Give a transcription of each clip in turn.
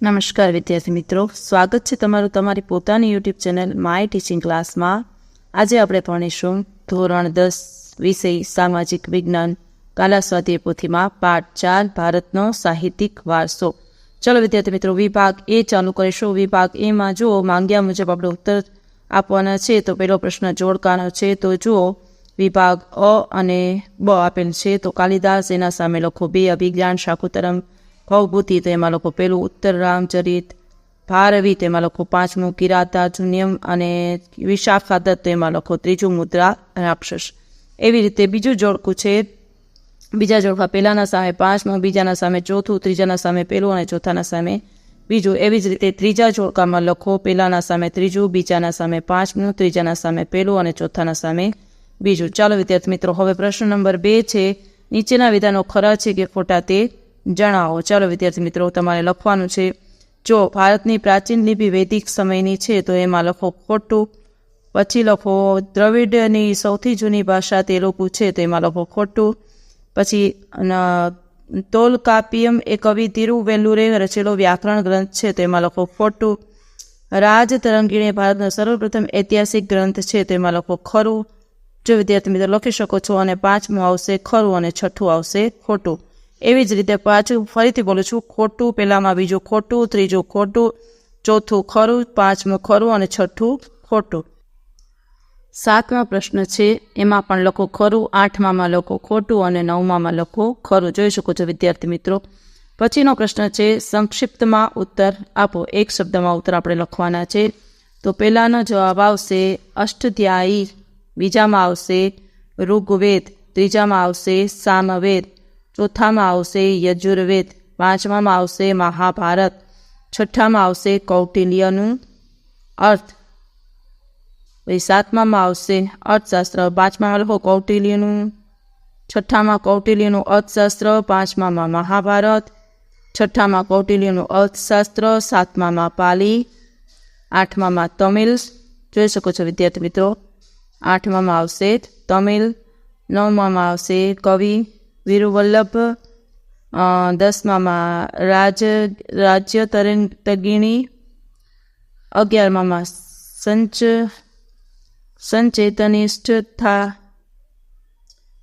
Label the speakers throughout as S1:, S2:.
S1: નમસ્કાર વિદ્યાર્થી મિત્રો, સ્વાગત છે તમારું તમારી પોતાની યુટ્યુબ ચેનલ માય ટીચિંગ ક્લાસમાં। આજે આપણે ભણીશું ધોરણ 10 વિષય સામાજિક વિજ્ઞાન કાલા સ્વાધ્યાય પોથીમાં પાઠ 4 ભારતનો સાહિત્યિક વારસો। ચલો વિદ્યાર્થી મિત્રો, વિભાગ એ ચાલુ કરીશું। વિભાગ એમાં જુઓ, માંગ્યા મુજબ આપણે ઉત્તર આપવાના છે। તો પહેલો પ્રશ્ન જોડકાનો છે, તો જુઓ વિભાગ અ અને બ આપેલ છે। તો કાલિદાસ, એના સામે લખો 2 અભિજ્ઞાન શાકુંતલમ। ભવભૂતિ, તો એમાં લખો પહેલું ઉત્તર રામચરિત। ભારવી, તો એમાં લખો 5મું કિરાતાર્જુનિયમ અને વિશાખાદત્ત, તો એમાં લખો 3જું મુદ્રા રાક્ષસ। એવી રીતે બીજું જોડકું છે, બીજા જોડકા પહેલાના સામે 5મું, બીજાના સામે 4થું, ત્રીજાના સામે પહેલું અને ચોથાના સામે બીજું। એવી જ રીતે ત્રીજા જોડકામાં લખો પહેલાના સામે 3જું, બીજાના સામે 5મું, ત્રીજાના સામે પહેલું અને ચોથાના સામે બીજું। ચાલો વિદ્યાર્થી મિત્રો, હવે પ્રશ્ન નંબર 2 છે, નીચેના વિધાનો ખરા છે કે ખોટા તે જણાવો। ચાલો વિદ્યાર્થી મિત્રો, તમારે લખવાનું છે, જો ભારતની પ્રાચીન લિપિ વૈદિક સમયની છે તો એમાં લખો ખોટું। પછી લખો દ્રવિડની સૌથી જૂની ભાષા તેલુગુ છે, તો એમાં લખો ખોટું। પછી તોલકાપ્પિયમ એ કવિ તિરુવેલ્લુરે રચેલો વ્યાકરણ ગ્રંથ છે, તો એમાં લખો ખોટું। રાજ તરંગીણી ભારતનો સર્વપ્રથમ ઐતિહાસિક ગ્રંથ છે, તો એમાં લખો ખરું। જો વિદ્યાર્થી મિત્રો લખી શકો છો, અને 5મું આવશે ખરું અને 6થું આવશે ખોટું। એવી જ રીતે પાછું ફરીથી બોલું છું, ખોટું, પહેલામાં બીજું ખોટું, ત્રીજું ખોટું, ચોથું ખરું, 5મું ખરું અને 6થું ખોટું। 7મા પ્રશ્ન છે, એમાં પણ લખો ખરું, 8મામાં લખો ખોટું અને 9મામાં લખો ખરું। જોઈ શકો છો વિદ્યાર્થી મિત્રો। પછીનો પ્રશ્ન છે, સંક્ષિપ્તમાં ઉત્તર આપો। એક શબ્દમાં ઉત્તર આપણે લખવાના છે। તો પહેલાનો જવાબ આવશે અષ્ટાધ્યાયી, બીજામાં આવશે ઋગ્વેદ, ત્રીજામાં આવશે સામવેદ, ચોથામાં આવશે યજુર્વેદ, 5મામાં આવશે મહાભારત, 6ઠામાં આવશે કૌટિલ્યનું અર્થ, 7મામાં આવશે અર્થશાસ્ત્ર, 5મામાં લખો કૌટિલ્યનું, 6ઠામાં કૌટિલ્યનું અર્થશાસ્ત્ર, 5મામાં મહાભારત, 6ઠામાં કૌટિલ્યનું અર્થશાસ્ત્ર, 7મામાં પાલી, 8મામાં તમિલ। જોઈ શકો છો વિદ્યાર્થી મિત્રો, 8મામાં આવશે તમિલ, 9મામાં આવશે કવિ વીરવલ્લભ, 10મામાં રાજ્ય તરંગિણી, 11મામાં સંચેતનિષ્ઠતા,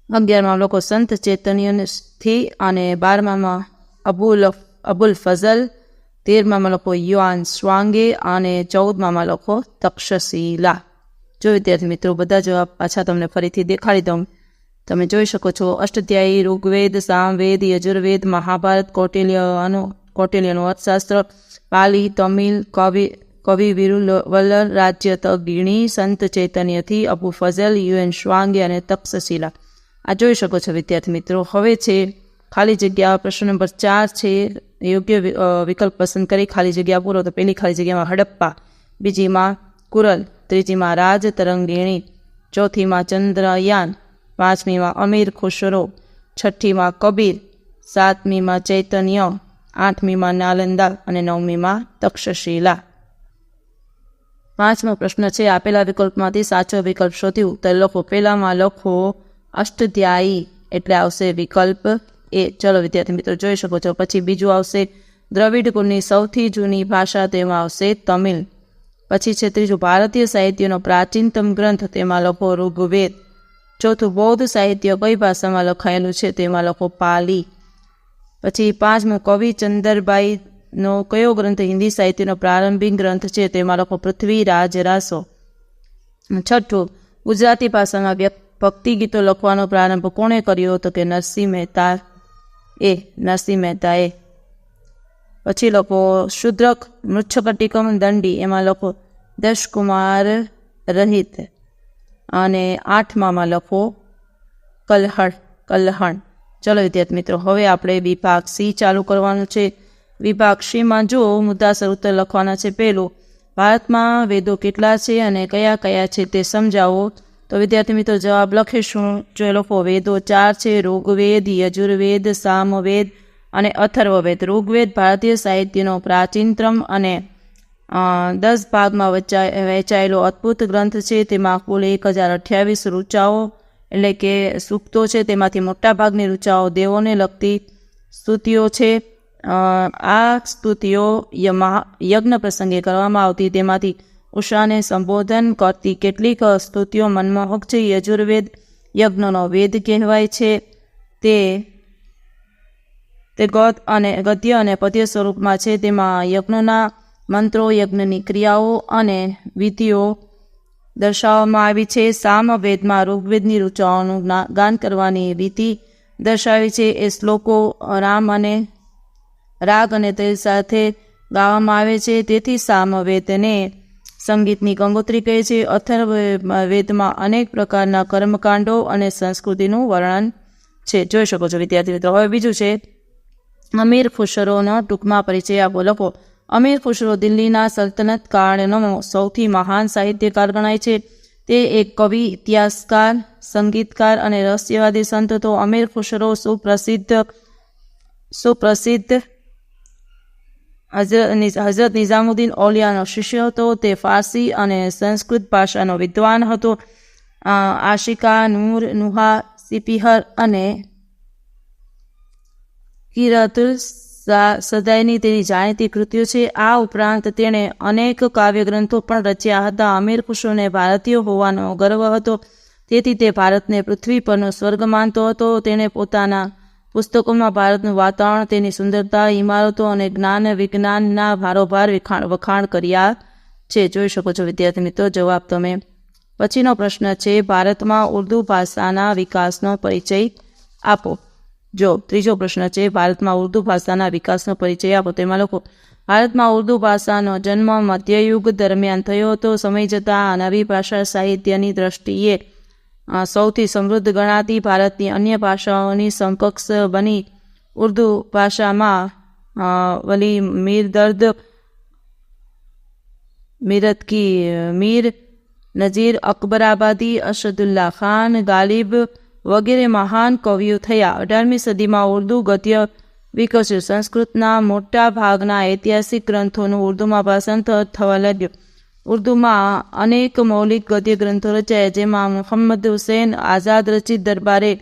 S1: 11મામાં લોકો સંત ચૈતન્યથી, અને 12મામાં અબુલ ફઝલ, 13મામાં લોકો યુઆન સ્વાંગે, અને 14મામાં લોકો તક્ષશિલા। જો વિદ્યાર્થી મિત્રો, બધા જવાબ પાછા તમને ફરીથી દેખાડી દઉં। તમે જોઈ શકો છો, અષ્ટાધ્યાયી, ઋગ્વેદ, સામવેદ, યજુર્વેદ, મહાભારત, કૌટિલ્યનું અર્થશાસ્ત્ર, પાલી, તમિલ, કવિ વીરવલ્લભ, રાજ્ય તરંગિણી, સંત ચૈતન્યથી, અબુ ફઝલ, યુએન સ્વાંગે અને તક્ષશિલા। આ જોઈ શકો છો વિદ્યાર્થી મિત્રો। હવે છે ખાલી જગ્યા, પ્રશ્ન નંબર 4 છે, યોગ્ય વિકલ્પ પસંદ કરી ખાલી જગ્યા પૂરો। તો પહેલી ખાલી જગ્યામાં હડપ્પા, બીજીમાં કુરલ, ત્રીજીમાં રાજ તરંગિણી, ચોથીમાં ચંદ્રયાન, 5મીમાં અમીર ખુશરો, 6ઠ્ઠીમાં કબીર, 7મીમાં ચૈતન્ય, 8મીમાં નાલંદા અને 9મીમાં તક્ષશિલા। 5મો પ્રશ્ન છે, આપેલા વિકલ્પમાંથી સાચો વિકલ્પ શોધી ઉત્તર લખો। પહેલામાં લખો અષ્ટાધ્યાયી, એટલે આવશે વિકલ્પ એ। ચલો વિદ્યાર્થી મિત્રો જોઈ શકો છો। પછી બીજું આવશે દ્રવિડ કુળની સૌથી જૂની ભાષા, તેમાં આવશે તમિલ। પછી છે ત્રીજું ભારતીય સાહિત્યનો પ્રાચીનતમ ગ્રંથ, તેમાં લખો ઋગ્વેદ। ચોથું બૌદ્ધ સાહિત્ય કઈ ભાષામાં લખાયેલું છે, તેમાં લખો પાલી। પછી 5મું કવિ ચંદરબાઈનો કયો ગ્રંથ હિન્દી સાહિત્યનો પ્રારંભિક ગ્રંથ છે, તેમાં લખો પૃથ્વીરાજ રાસો। 6ઠું ગુજરાતી ભાષામાં ભક્તિ ગીતો લખવાનો પ્રારંભ કોણે કર્યો, તો કે નરસિંહ મહેતાએ। પછી લખો શુદ્રક મૃચ્છકટિકમ દંડી, એમાં લખો દશકુમાર રહિત, અને 8મામાં લખો કલ્હણ। ચલો વિદ્યાર્થી મિત્રો, હવે આપણે વિભાગ સી ચાલુ કરવાનું છે। વિભાગ સીમાં જો મુદ્દાસર ઉત્તર લખવાના છે। પહેલું, ભારતમાં વેદો કેટલા છે અને કયા કયા છે તે સમજાવો। તો વિદ્યાર્થી મિત્રો જવાબ લખીશું। જો લખો વેદો 4 છે, ઋગ્વેદ, યજુર્વેદ, સામવેદ અને અથર્વવેદ। ઋગ્વેદ ભારતીય સાહિત્યનો પ્રાચીનતમ અને 10 ભાગમાં વહેંચાયેલો અદ્ભુત ગ્રંથ છે। તેમાં કુલ 1028 ઋચાઓ એટલે કે સૂક્તો છે, તેમાંથી મોટા ભાગની ઋચાઓ દેવોને લગતી સ્તુતિઓ છે। આ સ્તુતિઓ યજ્ઞ પ્રસંગે કરવામાં આવતી. તેમાંથી ઉષાને સંબોધન કરતી કેટલીક સ્તુતિઓ મનમોહક છે. યજુર્વેદ યજ્ઞનો વેદ કહેવાય છે. તે ગદ્ય અને પદ્ય સ્વરૂપમાં છે. તેમાં યજ્ઞના મંત્રો, યજ્ઞની ક્રિયાઓ અને વિધિઓ દર્શાવવામાં આવી છે. સામવેદમાં ઋગ્વેદની ઋચાઓનું ગાન કરવાની રીતિ દર્શાવી છે. એ શ્લોકો રાગ અને તેલ સાથે ગાવામાં આવે છે. તેથી સામવેદને સંગીતની ગંગોત્રી કહે છે. અથર્વવેદમાં અનેક પ્રકારના કર્મકાંડો અને સંસ્કૃતિનું વર્ણન છે. જોઈ શકો છો વિદ્યાર્થી મિત્રો. હવે બીજું છે અમીર ખુશરોનો ટૂંકમાં પરિચય આપો. લખો. અમીર ખુશરો દિલ્હીના સલ્તનત કાળનો સૌથી મહાન સાહિત્યકાર ગણાય છે. તે એક કવિ, ઇતિહાસકાર, સંગીતકાર અને રહસ્યવાદી સંત હતો. અમીર ખુશરો સુપ્રસિદ્ધ હઝરત નિઝામુદ્દીન ઔલિયાનો શિષ્ય હતો. તે ફારસી અને સંસ્કૃત ભાષાનો વિદ્વાન હતો. આશિકા, નૂર, નુહા, સિપિહર અને કિરાતુલ સદાયની તેની જાણીતી કૃતિઓ છે. આ ઉપરાંત તેણે અનેક કાવ્ય ગ્રંથો પણ રચ્યા હતા. અમીર ખુશરોને ભારતીય હોવાનો ગર્વ હતો. તેથી તે ભારતને પૃથ્વી પરનો સ્વર્ગ માનતો હતો. તેણે પોતાના પુસ્તકોમાં ભારતનું વાતાવરણ, તેની સુંદરતા, ઇમારતો અને જ્ઞાન વિજ્ઞાનના ભારોભાર વખાણ કર્યા છે. જોઈ શકો છો વિદ્યાર્થી મિત્રો. જવાબ તમે. પછીનો પ્રશ્ન છે ભારતમાં ઉર્દુ ભાષાના વિકાસનો પરિચય આપો. જો ત્રીજો પ્રશ્ન છે ભારતમાં ઉર્દુ ભાષાના વિકાસનો પરિચય આપો. તેમાં લખો. ભારતમાં ઉર્દુ ભાષાનો જન્મ મધ્યયુગ દરમિયાન થયો હતો. સમય જતાં નવી ભાષા સાહિત્યની દ્રષ્ટિએ સૌથી સમૃદ્ધ ગણાતી ભારતની અન્ય ભાષાઓની સમકક્ષ બની. ઉર્દુ ભાષામાં વલી મીરદર્દ, મીરતકી મીર, નજીર, અકબરાબાદી, અસદુલ્લા ખાન, ગાલિબ વગેરે મહાન કવિઓ થયા. 18મી સદીમાં ઉર્દુ ગદ્ય વિકસ્યું. સંસ્કૃતના મોટા ભાગના ઐતિહાસિક ગ્રંથોનું ઉર્દુમાં ભાષાંતર થવા લાગ્યું. ઉર્દુમાં અનેક મૌલિક ગદ્ય ગ્રંથો રચાયા, જેમાં મુહમ્મદ હુસૈન આઝાદ રચિત દરબારે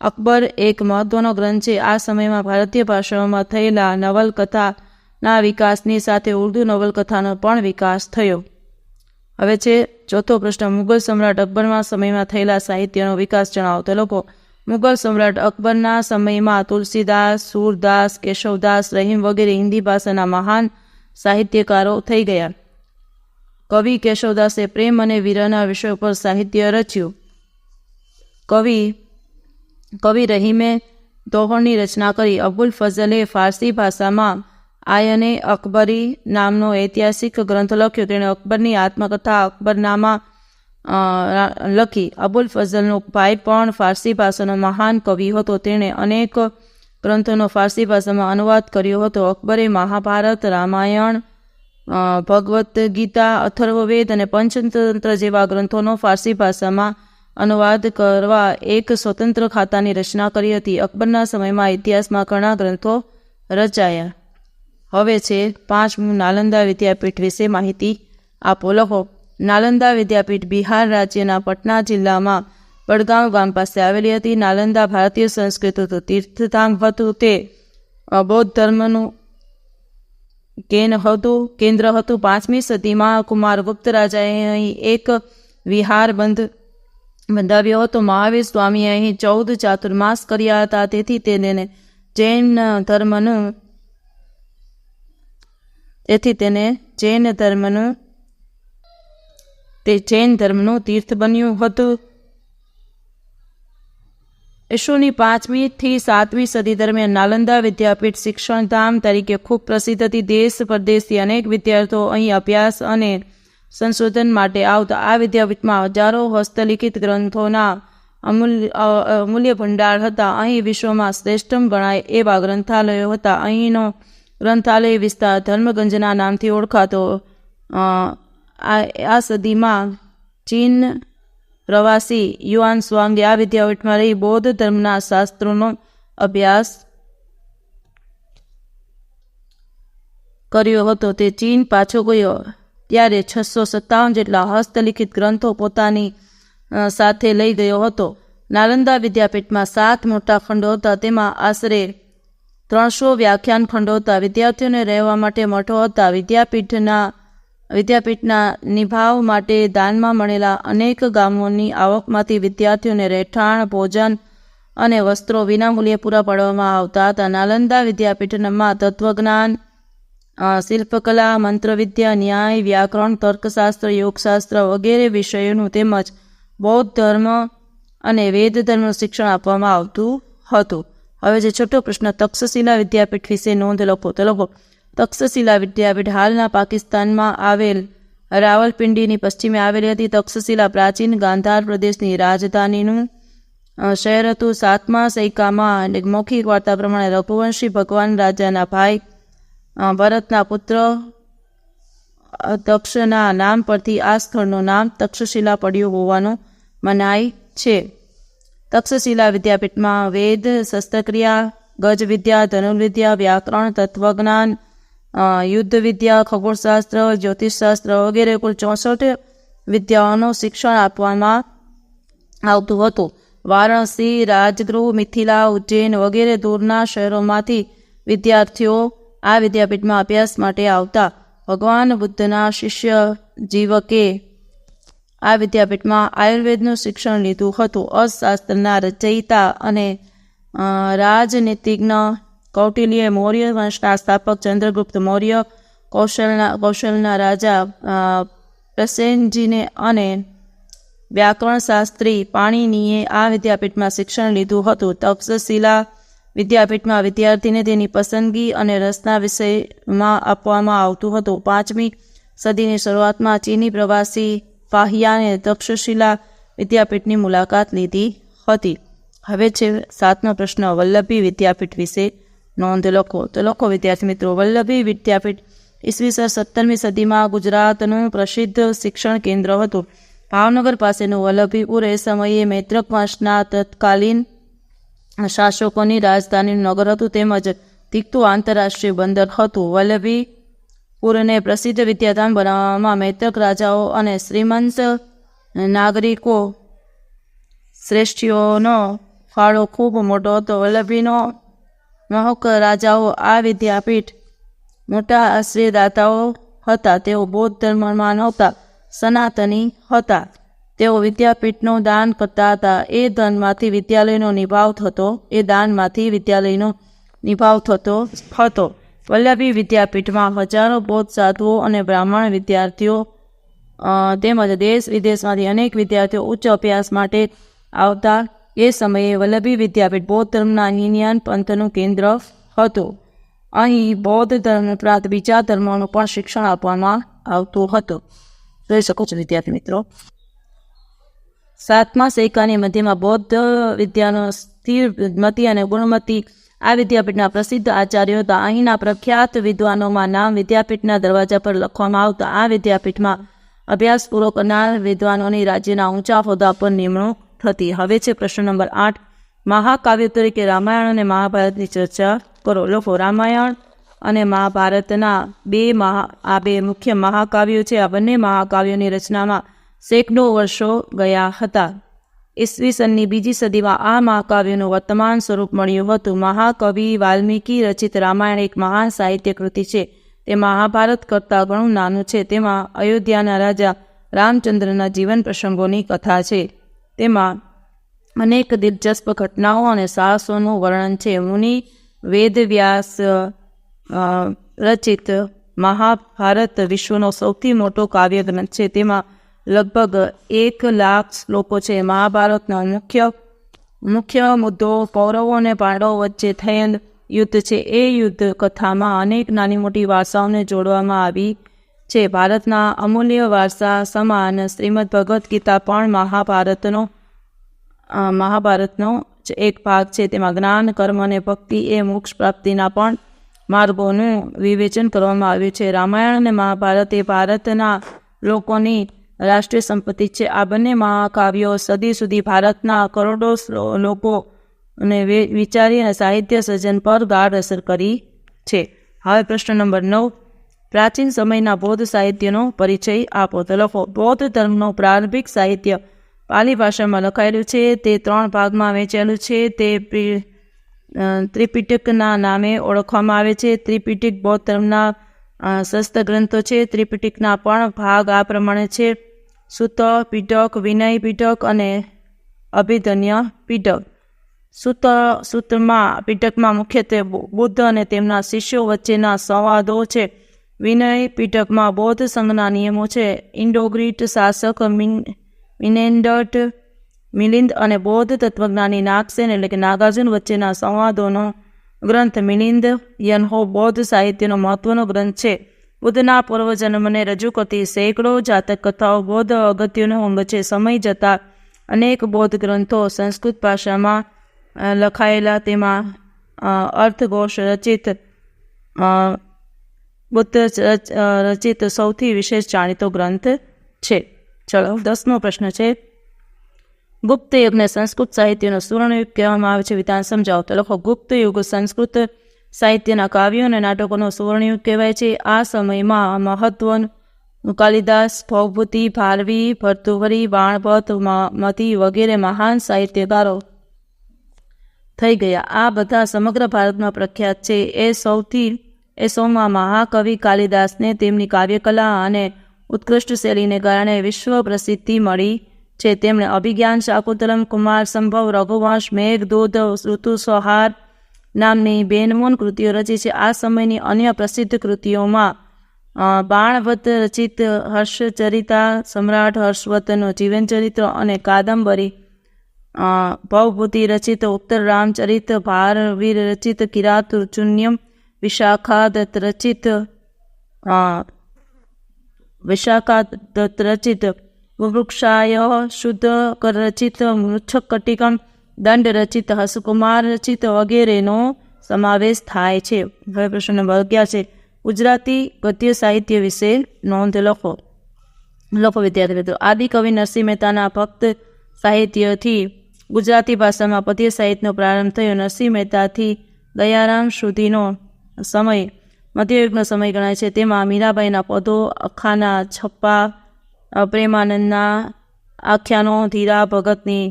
S1: અકબર એક મહત્વનો ગ્રંથ છે. આ સમયમાં ભારતીય ભાષાઓમાં થયેલા નવલકથાના વિકાસની સાથે ઉર્દુ નવલકથાનો પણ વિકાસ થયો. હવે છે ચોથો પ્રશ્ન. મુગલ સમ્રાટ અકબરના સમયમાં થયેલા સાહિત્યનો વિકાસ જણાવો. તો લોકો. મુગલ સમ્રાટ અકબરના સમયમાં તુલસીદાસ, સૂરદાસ, કેશવદાસ, રહીમ વગેરે હિન્દી ભાષાના મહાન સાહિત્યકારો થઈ ગયા. કવિ કેશવદાસે પ્રેમ અને વિરહના વિષયો પર સાહિત્ય રચ્યું. કવિ રહીમે દોહરની રચના કરી. અબુલ ફઝલે ફારસી ભાષામાં આયને અકબરી નામનો ઐતિહાસિક ગ્રંથ લખ્યો. તેણે અકબરની આત્મકથા અકબરનામા લખી. અબુલ ફઝલનો ભાઈ પણ ફારસી ભાષાનો મહાન કવિ હતો. તેણે અનેક ગ્રંથોનો ફારસી ભાષામાં અનુવાદ કર્યો હતો. અકબરે મહાભારત, રામાયણ, ભગવદ્ ગીતા, અથર્વવેદ અને પંચતંત્ર જેવા ગ્રંથોનો ફારસી ભાષામાં અનુવાદ કરવા એક સ્વતંત્ર ખાતાની રચના કરી હતી. અકબરના સમયમાં ઇતિહાસમાં ઘણા ગ્રંથો રચાયા. હવે છે 5મું નાલંદા વિદ્યાપીઠ વિશે માહિતી આપો. લખો. નાલંદા વિદ્યાપીઠ બિહાર રાજ્યના પટના જિલ્લામાં બડગાંવ ગામ પાસે આવેલી હતી. નાલંદા ભારતીય સંસ્કૃતિનું તીર્થધામ હતું. તે બૌદ્ધ ધર્મનું કેન્દ્ર હતું. 5મી સદીમાં કુમારગુપ્ત રાજાએ અહીં એક વિહાર બંધાવ્યો હતો. મહાવીર સ્વામીએ અહીં 14 ચાતુર્માસ કર્યા હતા. તેથી તેને જૈન ધર્મનું તીર્થ બન્યું હતું. ઈસુની 5મી થી 7મી સદી દરમિયાન નાલંદા વિદ્યાપીઠ શિક્ષણધામ તરીકે ખૂબ પ્રસિદ્ધ હતી. દેશ પરદેશથી અનેક વિદ્યાર્થીઓ અહીં અભ્યાસ અને સંશોધન માટે આવતા. આ વિદ્યાપીઠમાં હજારો હસ્તલિખિત ગ્રંથોના અમૂલ્ય ભંડાર હતા. અહીં વિશ્વમાં શ્રેષ્ઠમ ગણાય એવા ગ્રંથાલયો હતા. અહીંનો ગ્રંથાલય વિસ્તાર ધર્મગંજના નામથી ઓળખાતો. આ સદીમાં ચીન પ્રવાસી યુઆન સ્વાંગે આ વિદ્યાપીઠમાં રહી બૌદ્ધ ધર્મના શાસ્ત્રોનો અભ્યાસ કર્યો હતો. તે ચીન પાછો ગયો ત્યારે 657 જેટલા હસ્તલિખિત ગ્રંથો પોતાની સાથે લઈ ગયો હતો. નાલંદા વિદ્યાપીઠમાં 7 મોટા ખંડો હતા. તેમાં આશરે 300 વ્યાખ્યાન ખંડો હતા. વિદ્યાર્થીઓને રહેવા માટે મઠો હતા. વિદ્યાપીઠના નિભાવ માટે દાનમાં મળેલા અનેક ગામોની આવકમાંથી વિદ્યાર્થીઓને રહેઠાણ, ભોજન અને વસ્ત્રો વિનામૂલ્યે પૂરા પાડવામાં આવતા હતા. નાલંદા વિદ્યાપીઠમાં તત્વજ્ઞાન, શિલ્પકલા, મંત્રવિદ્યા, ન્યાય, વ્યાકરણ, તર્કશાસ્ત્ર, યોગશાસ્ત્ર વગેરે વિષયોનું તેમજ બૌદ્ધ ધર્મ અને વેદ ધર્મનું શિક્ષણ આપવામાં આવતું હતું. હવે જે છઠ્ઠો પ્રશ્ન, તક્ષશિલા વિદ્યાપીઠ વિશે નોંધ લખો. તો લખો, તક્ષશિલા વિદ્યાપીઠ હાલના પાકિસ્તાનમાં આવેલ રાવલપિંડીની પશ્ચિમે આવેલી હતી. તક્ષશિલા પ્રાચીન ગાંધાર પ્રદેશની રાજધાનીનું શહેર હતું. 7મા સૈકામાં મૌખિક વાર્તા પ્રમાણે રઘુવંશી ભગવાન રાજાના ભાઈ ભરતના પુત્ર તક્ષના નામ પરથી આ સ્થળનું નામ તક્ષશિલા પડ્યું હોવાનું મનાય છે. તક્ષશિલા વિદ્યાપીઠમાં વેદ, શસ્ત્રક્રિયા, ગજવિદ્યા, ધનુર્વિદ્યા, વ્યાકરણ, તત્વજ્ઞાન, યુદ્ધ વિદ્યા, ખગોળશાસ્ત્ર, જ્યોતિષશાસ્ત્ર વગેરે કુલ 64 વિદ્યાઓનું શિક્ષણ આપવામાં આવતું હતું. વારાણસી, રાજગૃહ, મિથિલા, ઉજ્જૈન વગેરે દૂરના શહેરોમાંથી વિદ્યાર્થીઓ આ વિદ્યાપીઠમાં અભ્યાસ માટે આવતા. ભગવાન બુદ્ધના શિષ્ય જીવકે આ વિદ્યાપીઠમાં આયુર્વેદનું શિક્ષણ લીધું હતું. અર્થશાસ્ત્રના રચયિતા અને રાજનીતિજ્ઞ કૌટિલ્ય, મૌર્ય વંશના સ્થાપક ચંદ્રગુપ્ત મૌર્ય, કૌશલના રાજા પ્રસેનજીને અને વ્યાકરણ શાસ્ત્રી પાણિનીએ આ વિદ્યાપીઠમાં શિક્ષણ લીધું હતું. તક્ષશિલા વિદ્યાપીઠમાં વિદ્યાર્થીને તેની પસંદગી અને રસના વિષયમાં આપવામાં આવતું હતું. 5મી સદીની શરૂઆતમાં ચીની પ્રવાસી ફાહિયાને તક્ષશિલા વિદ્યાપીઠની મુલાકાત લીધી હતી. હવે છે 7મો પ્રશ્ન, વલ્લભી વિદ્યાપીઠ વિશે નોંધ લખો. તો લખો વિદ્યાર્થી મિત્રો, વલ્લભી વિદ્યાપીઠ ઈસવીસન 17મી સદીમાં ગુજરાતનું પ્રસિદ્ધ શિક્ષણ કેન્દ્ર હતું. ભાવનગર પાસેનું વલ્લભીપુર એ સમયે મૈત્રક વંશના તત્કાલીન શાસકોની રાજધાનીનું નગર હતું, તેમજ દીકતું આંતરરાષ્ટ્રીય બંદર હતું. વલ્લભીપુરને પ્રસિદ્ધ વિદ્યાધામ બનાવવામાં મૈત્રક રાજાઓ અને શ્રીમંત નાગરિકો શ્રેષ્ઠીઓનો ફાળો ખૂબ મોટો હતો. વલ્લભીનો મહોક રાજાઓ આ વિદ્યાપીઠ મોટા આશ્રયદાતાઓ હતા. તેઓ બૌદ્ધ ધર્મમાં નહોતા, સનાતની હતા. તેઓ વિદ્યાપીઠનું દાન કરતા હતા. એ દાનમાંથી વિદ્યાલયનો નિભાવ થતો હતો. વલ્લભી વિદ્યાપીઠમાં હજારો બૌદ્ધ સાધુઓ અને બ્રાહ્મણ વિદ્યાર્થીઓ તેમજ દેશ વિદેશમાંથી અનેક વિદ્યાર્થીઓ ઉચ્ચ અભ્યાસ માટે આવતા. એ સમયે વલ્લભી વિદ્યાપીઠ બૌદ્ધ ધર્મના હીનયાન પંથનું કેન્દ્ર હતું. અહીં બૌદ્ધ ધર્મ ઉપરાંત બીજા ધર્મોનું પણ શિક્ષણ આપવામાં આવતું હતું. જોઈ શકો છો વિદ્યાર્થી મિત્રો, 7મા સૈકાની મધ્યમાં બૌદ્ધ વિદ્યાનો સ્થિરમતી અને ગુણમતી આ વિદ્યાપીઠના પ્રસિદ્ધ આચાર્યો હતા. અહીંના પ્રખ્યાત વિદ્વાનોમાં નામ વિદ્યાપીઠના દરવાજા પર લખવામાં આવતા. આ વિદ્યાપીઠમાં અભ્યાસ પૂરો કરનાર વિદ્વાનોની રાજ્યના ઊંચા હોદ્દા પર નિમણૂક થતી. હવે છે પ્રશ્ન નંબર 8, મહાકાવ્ય તરીકે રામાયણ અને મહાભારતની ચર્ચા કરો. લખો, રામાયણ અને મહાભારતના બે મુખ્ય મહાકાવ્યો છે. આ બંને મહાકાવ્યોની રચનામાં સેંકડો વર્ષો ગયા હતા. ઈસવીસનની 2જી સદીમાં આ મહાકાવ્યનું વર્તમાન સ્વરૂપ મળ્યું હતું. મહાકવિ વાલ્મીકી રચિત રામાયણ એક મહાન સાહિત્ય કૃતિ છે. તે મહાભારત કરતાં ઘણું નાનું છે. તેમાં અયોધ્યાના રાજા રામચંદ્રના જીવન પ્રસંગોની કથા છે. તેમાં અનેક દિલચસ્પ ઘટનાઓ અને સાહસોનું વર્ણન છે. મુનિ વેદવ્યાસ રચિત મહાભારત વિશ્વનો સૌથી મોટો કાવ્ય ગ્રંથ છે. તેમાં લગભગ 1 લાખ શ્લોકો છે. મહાભારતનો મુખ્ય મુદ્દો કૌરવો અને પાંડવો વચ્ચે થયેલ યુદ્ધ છે. એ યુદ્ધ કથામાં અનેક નાની મોટી વાર્તાઓને જોડવામાં આવી છે. ભારતના અમૂલ્ય વારસા સમાન શ્રીમદ ભગવદ્ ગીતા પણ મહાભારતનો જ એક ભાગ છે. તેમાં જ્ઞાન, કર્મ અને ભક્તિ એ મોક્ષ પ્રાપ્તિના પણ માર્ગોનું વિવેચન કરવામાં આવ્યું છે. રામાયણ અને મહાભારત એ ભારતના લોકોની રાષ્ટ્રીય સંપત્તિ છે. આ બંને મહાકાવ્યો સદી સુધી ભારતના કરોડો લોકોને વિચારી અને સાહિત્ય સર્જન પર ગાઢ અસર કરી છે. હવે પ્રશ્ન નંબર 9, પ્રાચીન સમયના બૌદ્ધ સાહિત્યનો પરિચય આપો. તો લખો, બૌદ્ધ ધર્મનું પ્રારંભિક સાહિત્ય પાલી ભાષામાં લખાયેલું છે. તે 3 ભાગમાં વહેંચાયેલું છે. તે ત્રિપિટકના નામે ઓળખવામાં આવે છે. ત્રિપિટક બૌદ્ધ ધર્મના શસ્ત્ર ગ્રંથો છે. ત્રિપિટકના પણ ભાગ આ પ્રમાણે છે: સુત્ત પિટક, વિનય પિટક અને અભિધન્ય પિટક. સૂત્રમાં પિટકમાં મુખ્યત્વે બુદ્ધ અને તેમના શિષ્યો વચ્ચેના સંવાદો છે. વિનય પિટકમાં બૌદ્ધ સંઘના નિયમો છે. ઇન્ડો-ગ્રીક શાસક મિલિંદ અને બૌદ્ધ તત્વજ્ઞાની નાગસેન એટલે કે નાગાર્જુન વચ્ચેના સંવાદોનો ગ્રંથ મિલિંદ યન્હો બૌદ્ધ સાહિત્યનો મહત્વનો ગ્રંથ છે. બુદ્ધના પૂર્વજન્મને રજૂ કરતી સેંકડો જાતક કથાઓ બૌદ્ધ અગત્યનો અંગ છે. સમય જતાં અનેક બૌદ્ધ ગ્રંથો સંસ્કૃત ભાષામાં લખાયેલા, તેમાં અર્થઘોષ રચિત બુદ્ધ રચિત સૌથી વિશેષ જાણીતો ગ્રંથ છે. ચલો, 10મો પ્રશ્ન છે: ગુપ્ત યુગને સંસ્કૃત સાહિત્યનો સુવર્ણયુગ કહેવામાં આવે છે. વિધાન સમજાવો. તો લખો: ગુપ્ત યુગ સંસ્કૃત સાહિત્યના કાવ્યો અને નાટકોનો સુવર્ણયુગ કહેવાય છે. આ સમયમાં મહત્વનું કાલિદાસ, ભૌભૂતિ, ભારવી, ભર્તૃહરિ, બાણભટ્ટ, મતિ વગેરે મહાન સાહિત્યકારો થઈ ગયા. આ બધા સમગ્ર ભારતમાં પ્રખ્યાત છે. એ સૌમાં મહાકવિ કાલિદાસને તેમની કાવ્યકલા અને ઉત્કૃષ્ટ શૈલીને કારણે વિશ્વ પ્રસિદ્ધિ મળી છે. તેમણે અભિજ્ઞાન, શાકુંતલમ, કુમાર સંભવ, રઘુવંશ, મેઘદૂત, ઋતુસંહાર નામની બેનમૂન કૃતિઓ રચી છે. આ સમયની અન્ય પ્રસિદ્ધ કૃતિઓમાં બાણભટ્ટ રચિત હર્ષચરિતા, સમ્રાટ હર્ષવર્ધનનું જીવનચરિત્ર અને કાદંબરી, ભવભૂતિ રચિત ઉત્તર રામચરિત, ભારવીર રચિત કિરાતુર્જુન્યમ, વિશાખાદત્ત રચિત વૃક્ષાય શુદ્ધ રચિત મૃચ્છકટિકમ, દંડ રચિત, હસકુમાર રચિત વગેરેનો સમાવેશ થાય છે. હવે પ્રશ્ન નંબર 11 છે: ગુજરાતી ગદ્ય સાહિત્ય વિશે નોંધ લખો. વિદ્યાર્થી મિત્રો, આદિકવિ નરસિંહ મહેતાના ભક્ત સાહિત્યથી ગુજરાતી ભાષામાં પદ્ય સાહિત્યનો પ્રારંભ થયો. નરસિંહ મહેતાથી દયારામ સુધીનો સમય મધ્યયુગનો સમય ગણાય છે. તેમાં મીરાબાઈના પદો, અખાના છપ્પા, પ્રેમાનંદના આખ્યાનો, ધીરા ભગતની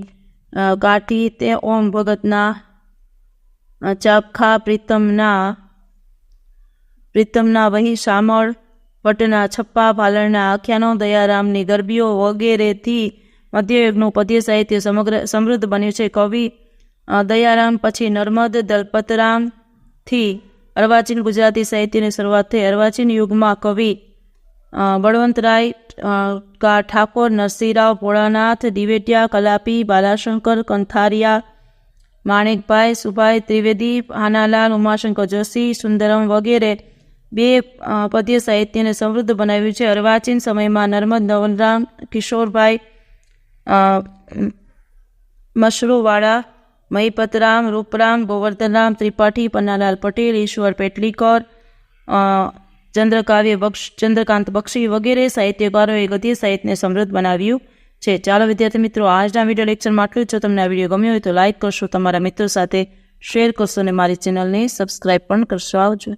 S1: કાઠી, તે ઓમ ભગતના ચાપખા, પ્રીતમના વહી શામળ, ભટ્ટના છપ્પા, ભાલણના આખ્યાનો, દયારામની ગરબીઓ વગેરેથી મધ્યયુગનું પદ્ય સાહિત્ય સમૃદ્ધ બન્યું છે. કવિ દયારામ પછી નર્મદ દલપતરામથી અર્વાચીન ગુજરાતી સાહિત્યની શરૂઆત થઈ. અર્વાચીન યુગમાં કવિ બળવંતરાય ઠાકોર, નરસિંહરાવ ભોળાનાથ, દિવેટિયા, કલાપી, બાલાશંકર કંથારિયા, માણેકભાઈ, સુભાઈ ત્રિવેદી, હાનાલાલ, ઉમાશંકર જોશી, સુંદરમ વગેરે બે પદ્ય સાહિત્યને સમૃદ્ધ બનાવ્યું છે. અર્વાચીન સમયમાં નર્મદ નવલરામ, કિશોરભાઈ મશરૂવાળા, મહીપતરામ, રૂપરામ, ગોવર્ધનરામ ત્રિપાઠી, પન્નાલાલ પટેલ, ઈશ્વર પેટલીકર, ચંદ્રકાંત બક્ષી વગેરે સાહિત્યકારોએ ગદ્ય સાહિત્યને સમૃદ્ધ બનાવ્યું છે. ચાલો વિદ્યાર્થી મિત્રો, આજના વિડીયો લેક્ચરમાં આટલું જ. જો તમને આ વિડીયો ગમ્યો હોય તો લાઇક કરશો, તમારા મિત્રો સાથે શેર કરશો અને મારી ચેનલને સબસ્ક્રાઈબ પણ કરશો. આવજો.